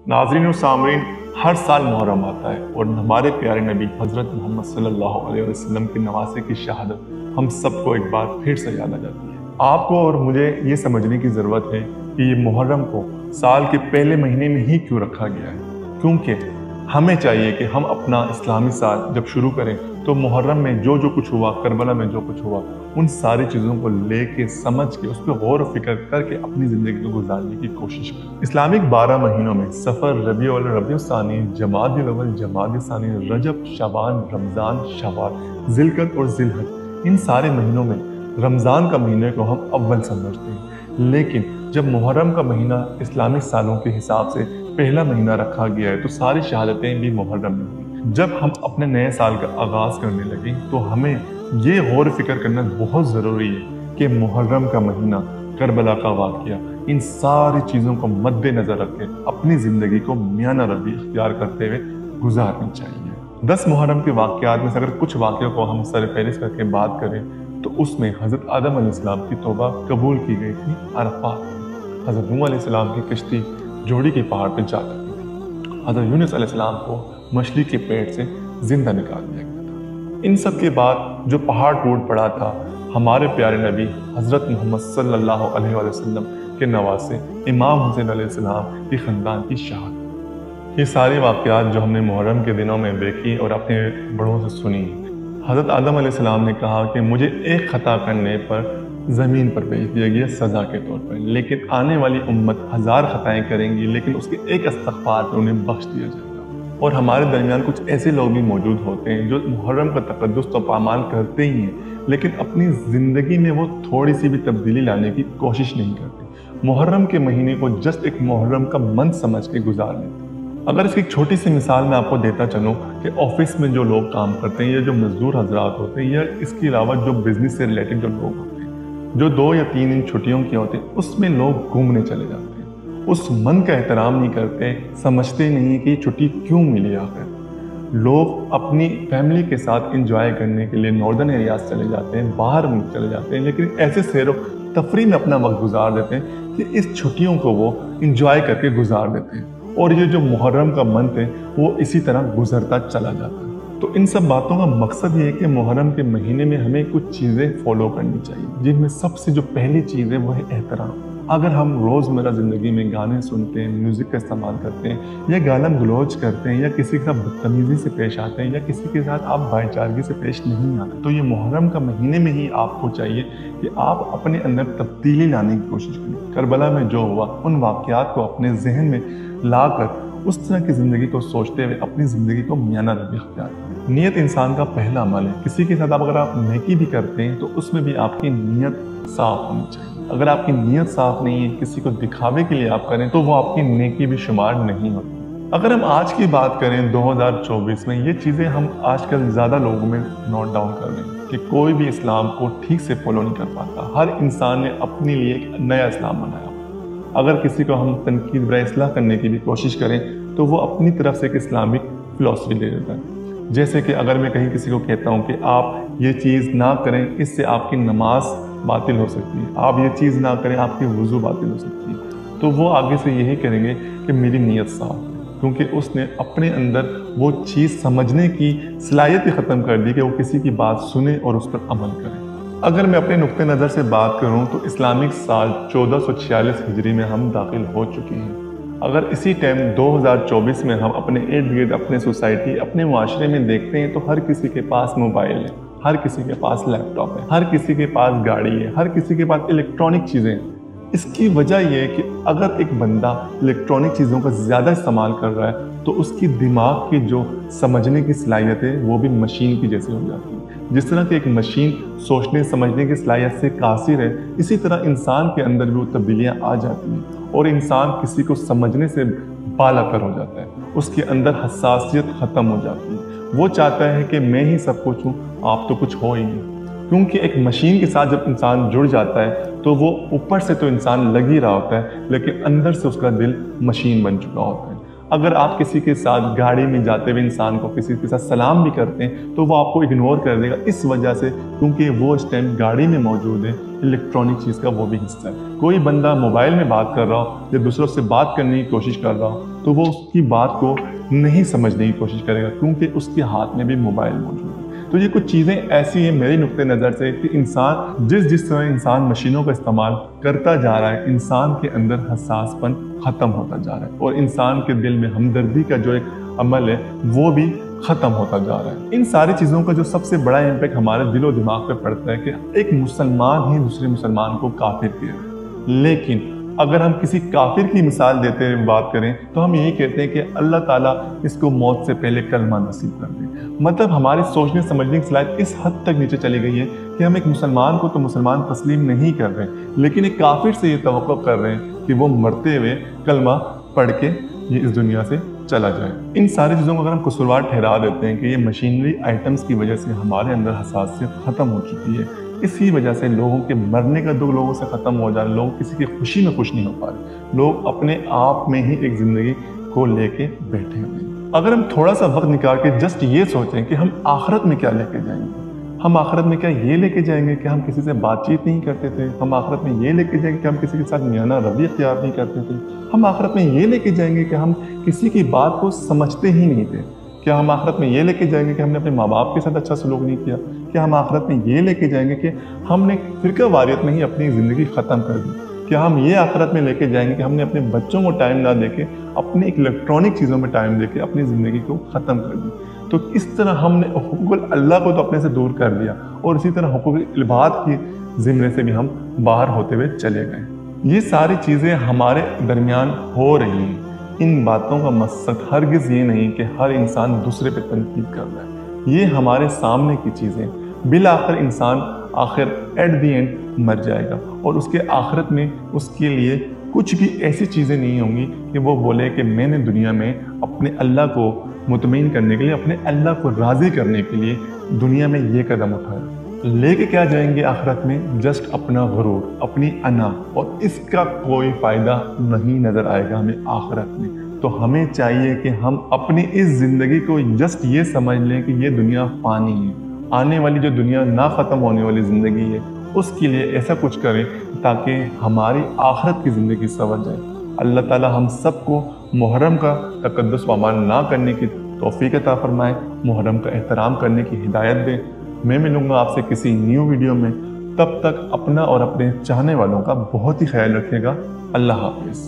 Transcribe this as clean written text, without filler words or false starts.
नाज़रीन और सामरीन, हर साल मुहर्रम आता है और हमारे प्यारे नबी हज़रत मोहम्मद सल्लल्लाहु अलैहि वसल्लम के नवासे की शहादत हम सबको एक बार फिर से याद आ जाती है। आपको और मुझे ये समझने की ज़रूरत है कि ये मुहर्रम को साल के पहले महीने में ही क्यों रखा गया है, क्योंकि हमें चाहिए कि हम अपना इस्लामी साल जब शुरू करें तो मुहर्रम में जो जो कुछ हुआ, करबला में जो कुछ हुआ, उन सारी चीज़ों को लेके समझ के उस पर गौर व फिक्र करके अपनी ज़िंदगी को गुजारने की कोशिश करें। इस्लामिक 12 महीनों में सफ़र, रबीउल अव्वल, रबीउल सानी, जमादिल अव्वल, जमादिल सानी, रजब, शबान, रमज़ान, शव्वाल, ज़िलक़द और ज़िलहज, इन सारे महीनों में रमज़ान का महीने को हम अव्वल समझते हैं, लेकिन जब मुहर्रम का महीना इस्लामिक सालों के हिसाब से पहला महीना रखा गया है तो सारी शहादतें भी मुहर्रम में हुई। जब हम अपने नए साल का आगाज़ करने लगे तो हमें ये गौर फिक्र करना बहुत ज़रूरी है कि मुहर्रम का महीना, करबला का वाक़या, इन सारी चीज़ों को मद्देनज़र रख के अपनी ज़िंदगी को मियाना रबी इख्तियार करते हुए गुजारनी चाहिए। 10 मुहर्रम के वाक़यात में से अगर कुछ वाक़यों को हम सरफ़हरिस्त करके बात करें तो उसमें हज़रत आदम अलैहिस्सलाम की तौबा कबूल की गई थी अरफ़ात में। हज़रत नूह अलैहिस्सलाम की कश्ती जोड़ी के पहाड़ पर जा चुकी थी। हज़रत यूनुस अलैहिस्सलाम को मछली के पेट से जिंदा निकाल दिया गया था। इन सब के बाद जो पहाड़ टूट पड़ा था, हमारे प्यारे नबी हज़रत मोहम्मद सल्लल्लाहु अलैहि वसल्लम के नवासे इमाम हुसैन अलैहिस्सलाम की ख़ानदान की शहादत, ये सारे वाक़यात जो हमने मुहर्रम के दिनों में देखी और अपने बड़ों से सुनी। हज़रत आदम अलैहिस्सलाम ने कहा कि मुझे एक ख़ता करने पर ज़मीन पर भेज दिया गया सज़ा के तौर पर, लेकिन आने वाली उम्मत 1000 ख़ताएँ करेंगी लेकिन उसके एक इस्तग़फ़ार पर उन्हें बख्श दिया जाएगा। और हमारे दरमियान कुछ ऐसे लोग भी मौजूद होते हैं जो मुहर्रम का तक़द्दुस तो पामाल करते ही हैं, लेकिन अपनी ज़िंदगी में वो थोड़ी सी भी तब्दीली लाने की कोशिश नहीं करते। मुहर्रम के महीने को जस्ट एक मुहर्रम का मंथ समझ के गुजार लेते। अगर इसकी एक छोटी सी मिसाल मैं आपको देता चलूँ कि ऑफिस में जो लोग काम करते हैं या जो मजदूर हजरात होते हैं या इसके अलावा जो बिज़नेस से रिलेटेड जो लोग होते हैं, जो 2 या 3 दिन छुट्टियों के होते हैं, उसमें लोग घूमने चले जाते हैं, उस मन का एहतराम नहीं करते, समझते नहीं कि छुट्टी क्यों मिली आखिर। लोग अपनी फैमिली के साथ एंजॉय करने के लिए नॉर्दर्न एरियाज चले जाते हैं, बाहर मुल्क चले जाते हैं, लेकिन ऐसे सैर तफरी में अपना वक्त गुजार देते हैं कि इस छुट्टियों को वो इंजॉय करके गुजार देते हैं और ये जो मुहर्रम का मंथ है वो इसी तरह गुजरता चला जाता है। तो इन सब बातों का मकसद ये है कि मुहर्रम के महीने में हमें कुछ चीज़ें फॉलो करनी चाहिए, जिनमें सबसे जो पहली चीज़ है वो है एहतराम। अगर हम रोज़मर्रा ज़िंदगी में गाने सुनते हैं, म्यूज़िक का इस्तेमाल करते हैं या गालम गलोच करते हैं या किसी के साथ बदतमीज़ी से पेश आते हैं या किसी के साथ आप भाईचारगी से पेश नहीं आते, तो ये मुहर्रम का महीने में ही आपको चाहिए कि आप अपने अंदर तब्दीली लाने की कोशिश करें। करबला में जो हुआ उन वाक़यात को अपने जहन में लाकर उस तरह की ज़िंदगी को सोचते हुए अपनी ज़िंदगी को मियाना रबी इख्तियार करें। नियत इंसान का पहला अमल है। किसी के साथ अगर आप नेकी भी करते हैं तो उसमें भी आपकी नीयत साफ़ होनी चाहिए। अगर आपकी नीयत साफ़ नहीं है, किसी को दिखावे के लिए आप करें तो वो आपकी नेकी भी शुमार नहीं होती। अगर हम आज की बात करें 2024 में, ये चीज़ें हम आजकल ज़्यादा लोगों में नोट डाउन कर रहे हैं कि कोई भी इस्लाम को ठीक से फॉलो नहीं कर पाता। हर इंसान ने अपने लिए एक नया इस्लाम बनाया। अगर किसी को हम तनकीद बराए इस्लाह करने की भी कोशिश करें तो वो अपनी तरफ से एक इस्लामिक फ़िलॉसफी दे देता है। जैसे कि अगर मैं कहीं किसी को कहता हूँ कि आप ये चीज़ ना करें, इससे आपकी नमाज बातिल हो सकती है, आप ये चीज़ ना करें, आपकी वज़ू बातिल हो सकती है, तो वो आगे से यही करेंगे कि मेरी नीयत साफ़ है, क्योंकि उसने अपने अंदर वो चीज़ समझने की सलाहियत ही ख़त्म कर दी कि वो किसी की बात सुने और उस पर अमल करें। अगर मैं अपने नुक्ते नज़र से बात करूँ तो इस्लामिक साल 1446 हिजरी में हम दाखिल हो चुके हैं। अगर इसी टाइम 2024 में हम अपने इर्द गिर्द, अपने सोसाइटी, अपने माशरे में देखते हैं तो हर किसी के पास मोबाइल है, हर किसी के पास लैपटॉप है, हर किसी के पास गाड़ी है, हर किसी के पास इलेक्ट्रॉनिक चीज़ें हैं। इसकी वजह यह है कि अगर एक बंदा इलेक्ट्रॉनिक चीज़ों का ज़्यादा इस्तेमाल कर रहा है तो उसकी दिमाग की जो समझने की सलाहियत है वो भी मशीन की जैसी हो जाती है। जिस तरह की एक मशीन सोचने समझने की सलाहियत से कासिर है, इसी तरह इंसान के अंदर भी वो तब्दीलियाँ आ जाती हैं और इंसान किसी को समझने से बालातर हो जाता है, उसके अंदर हसासियत ख़त्म हो जाती है। वो चाहता है कि मैं ही सब कुछ हूँ, आप तो कुछ हो ही नहीं। क्योंकि एक मशीन के साथ जब इंसान जुड़ जाता है तो वो ऊपर से तो इंसान लग ही रहा होता है, लेकिन अंदर से उसका दिल मशीन बन चुका होता है। اگر آپ کسی کے ساتھ گاڑی میں جاتے ہوئے انسان کو کسی کے ساتھ سلام بھی کرتے ہیں تو وہ آپ کو اگنور کر دے گا، اس وجہ سے کیونکہ وہ اس ٹائم گاڑی میں موجود ہے، الیکٹرانک چیز کا وہ بھی حصہ ہے۔ کوئی بندہ موبائل میں بات کر رہا ہو یا دوسروں سے بات کرنے کی کوشش کر رہا ہو تو وہ اس کی بات کو نہیں سمجھنے کی کوشش کرے گا، کیونکہ اس کے ہاتھ میں بھی موبائل موجود ہے۔ تو یہ کچھ چیزیں ایسی ہیں میری نقطۂ نظر سے کہ انسان جس طرح انسان مشینوں کا استعمال کرتا جا رہا ہے، انسان کے اندر حساس پن ختم ہوتا جا رہا ہے، اور انسان کے دل میں ہمدردی کا جو ایک عمل ہے وہ بھی ختم ہوتا جا رہا ہے۔ ان ساری چیزوں کا جو سب سے بڑا امپیکٹ ہمارے دل و دماغ پہ پڑتا ہے کہ ایک مسلمان ہی دوسرے مسلمان کو کافر کہے گا، لیکن اگر ہم کسی کافر کی مثال دیتے ہوئے بات کریں تو ہم یہی کہتے ہیں کہ اللہ تعالیٰ اس کو موت سے پہلے کلمہ نصیب کر دے۔ مطلب ہماری سوچنے سمجھنے کی صلاحیت اس حد تک نیچے چلی گئی ہے کہ ہم ایک مسلمان کو تو مسلمان تسلیم نہیں کر رہے، لیکن ایک کافر سے یہ توقع کر رہے ہیں کہ وہ مرتے ہوئے کلمہ پڑھ کے یہ اس دنیا سے چلا جائے۔ ان ساری چیزوں کو اگر ہم قصوروار ٹھہرا دیتے ہیں کہ یہ مشینری آئٹمز کی وجہ سے ہمارے اندر حساسیت ختم ہو چکی ہے، اسی وجہ سے لوگوں کے مرنے کا دکھ لوگوں سے ختم ہو جا رہا ہے، لوگ کسی کی خوشی میں خوش نہیں ہو پا رہے، لوگ اپنے آپ میں ہی ایک زندگی کو لے کے بیٹھے ہوئے ہیں۔ اگر ہم تھوڑا سا وقت نکال کے جسٹ یہ سوچیں کہ ہم آخرت میں کیا لے کے جائیں گے، ہم آخرت میں کیا یہ لے کے جائیں گے کہ ہم کسی سے بات چیت نہیں کرتے تھے، ہم آخرت میں یہ لے کے جائیں گے کہ ہم کسی کے ساتھ میانہ روی اختیار نہیں کرتے تھے، ہم آخرت میں یہ لے کے جائیں گے کہ ہم کسی کی بات کو سمجھتے ہی نہیں تھے، کیا ہم آخرت میں یہ لے کے جائیں گے کہ ہم نے اپنے ماں باپ کے ساتھ اچھا سلوک نہیں کیا، کیا ہم آخرت میں یہ لے کے جائیں گے کہ ہم نے فرقہ واریت میں ہی اپنی زندگی ختم کر دی، کیا ہم یہ آخرت میں لے کے جائیں گے کہ ہم نے اپنے بچوں کو ٹائم نہ دے کے اپنے ایک الیکٹرانک چیزوں میں ٹائم دے کے اپنی زندگی کو ختم کر دی۔ تو اس طرح ہم نے حقوق اللہ کو تو اپنے سے دور کر دیا، اور اسی طرح حقوق العباد کی زمرے سے بھی ہم باہر ہوتے ہوئے چلے گئے۔ یہ ساری چیزیں ہمارے درمیان ہو رہی ہیں۔ ان باتوں کا مقصد ہرگز یہ نہیں کہ ہر انسان دوسرے پہ تنقید کر رہا ہے، یہ ہمارے سامنے کی چیزیں۔ بالآخر انسان آخر ایٹ دی اینڈ مر جائے گا، اور اس کے آخرت میں اس کے لیے کچھ بھی ایسی چیزیں نہیں ہوں گی کہ وہ بولے کہ میں نے دنیا میں اپنے اللہ کو مطمئن کرنے کے لیے، اپنے اللہ کو راضی کرنے کے لیے دنیا میں یہ قدم اٹھایا۔ لے کے کیا جائیں گے آخرت میں؟ جسٹ اپنا غرور، اپنی انا، اور اس کا کوئی فائدہ نہیں نظر آئے گا ہمیں آخرت میں۔ تو ہمیں چاہیے کہ ہم اپنی اس زندگی کو جسٹ یہ سمجھ لیں کہ یہ دنیا فانی ہے، آنے والی جو دنیا نہ ختم ہونے والی زندگی ہے اس کے لیے ایسا کچھ کریں تاکہ ہماری آخرت کی زندگی سنور جائے۔ اللہ تعالی ہم سب کو محرم کا تقدس و امان نہ کرنے کی توفیق عطا فرمائے، محرم کا احترام کرنے کی ہدایت دے۔ میں ملوں گا آپ سے کسی نیو ویڈیو میں، تب تک اپنا اور اپنے چاہنے والوں کا بہت ہی خیال رکھیے گا۔ اللہ حافظ۔